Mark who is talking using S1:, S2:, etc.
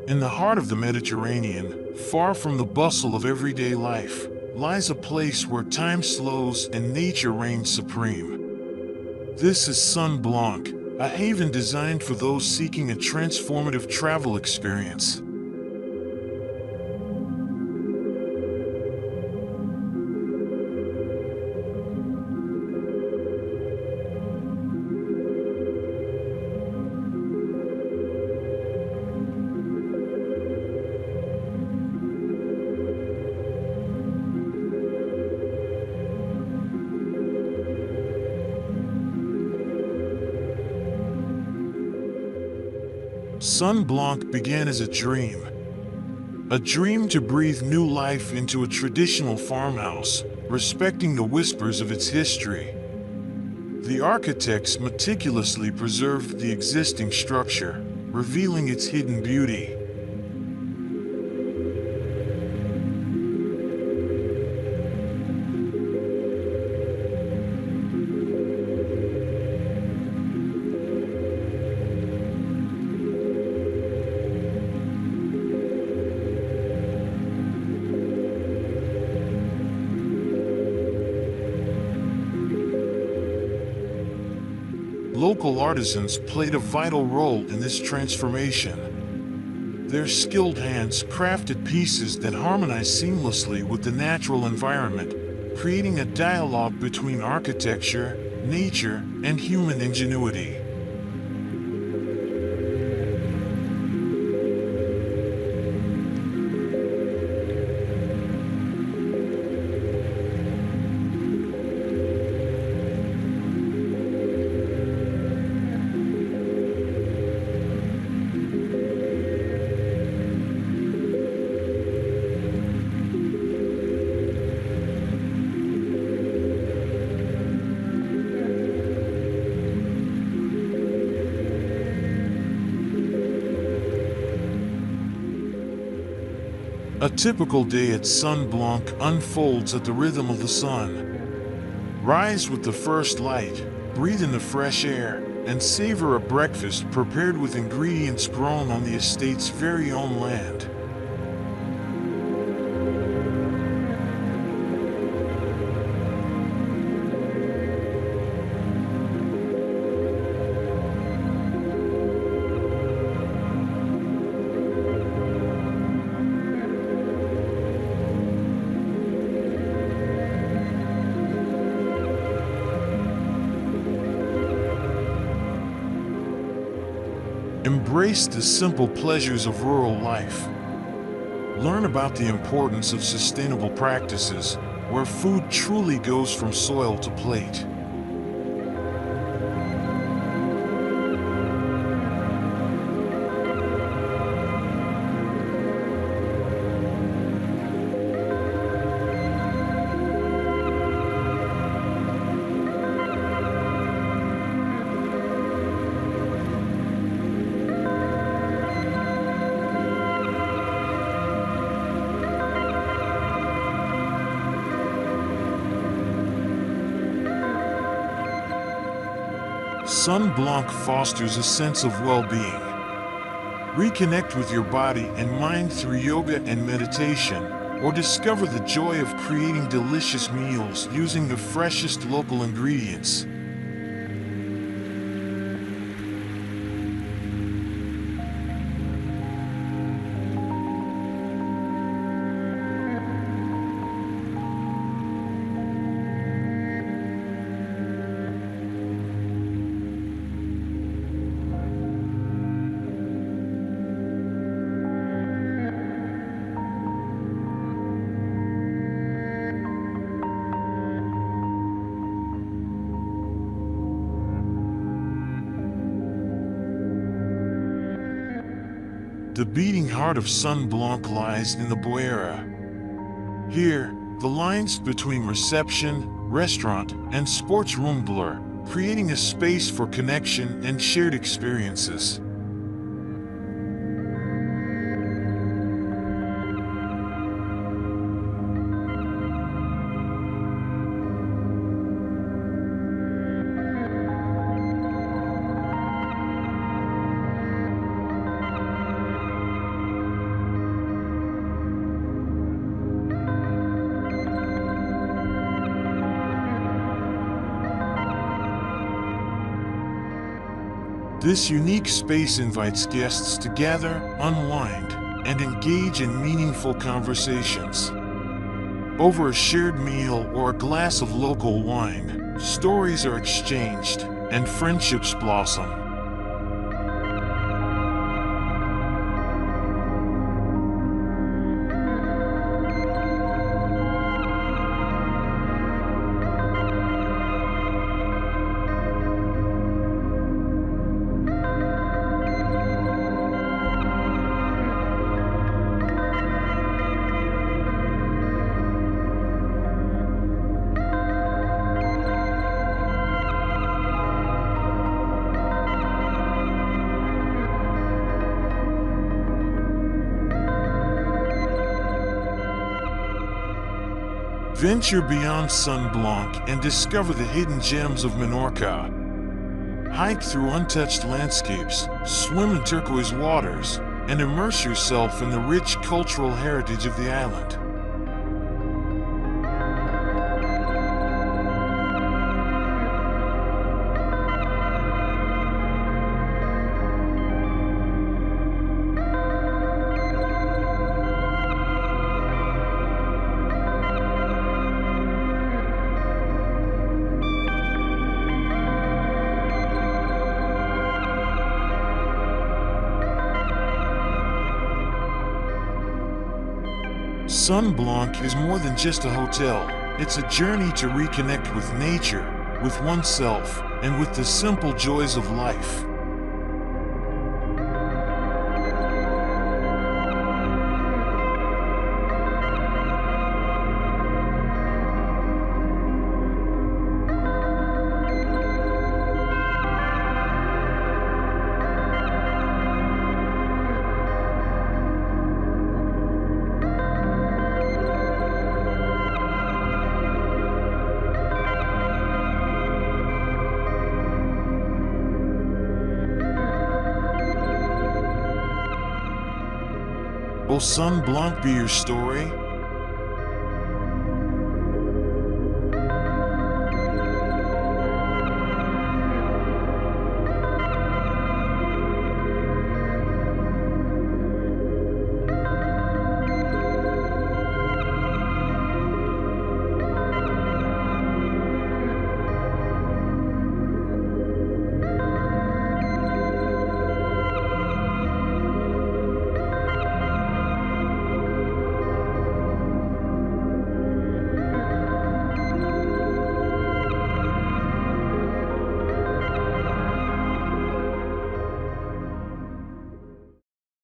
S1: In the heart of the Mediterranean, far from the bustle of everyday life, lies a place where time slows and nature reigns supreme. This is Sun Blanc, a haven designed for those seeking a transformative travel experience. Sun Blanc began as a dream to breathe new life into a traditional farmhouse, respecting the whispers of its history. The architects meticulously preserved the existing structure, revealing its hidden beauty. Local artisans played a vital role in this transformation. Their skilled hands crafted pieces that harmonize seamlessly with the natural environment, creating a dialogue between architecture, nature, and human ingenuity. A typical day at Sun Blanc unfolds at the rhythm of the sun. Rise with the first light, breathe in the fresh air, and savor a breakfast prepared with ingredients grown on the estate's very own land. Embrace the simple pleasures of rural life. Learn about the importance of sustainable practices, where food truly goes from soil to plate. Sun Blanc fosters a sense of well-being. Reconnect with your body and mind through yoga and meditation, or discover the joy of creating delicious meals using the freshest local ingredients. The beating heart of Sun Blanc lies in the Boera. Here, the lines between reception, restaurant, and sports room blur, creating a space for connection and shared experiences. This unique space invites guests to gather, unwind, and engage in meaningful conversations. Over a shared meal or a glass of local wine, stories are exchanged and friendships blossom. Venture beyond Son Blanc and discover the hidden gems of Menorca. Hike through untouched landscapes, swim in turquoise waters, and immerse yourself in the rich cultural heritage of the island. Sun Blanc is more than just a hotel. It's a journey to reconnect with nature, with oneself, and with the simple joys of life. Will Sun Blanc be your story?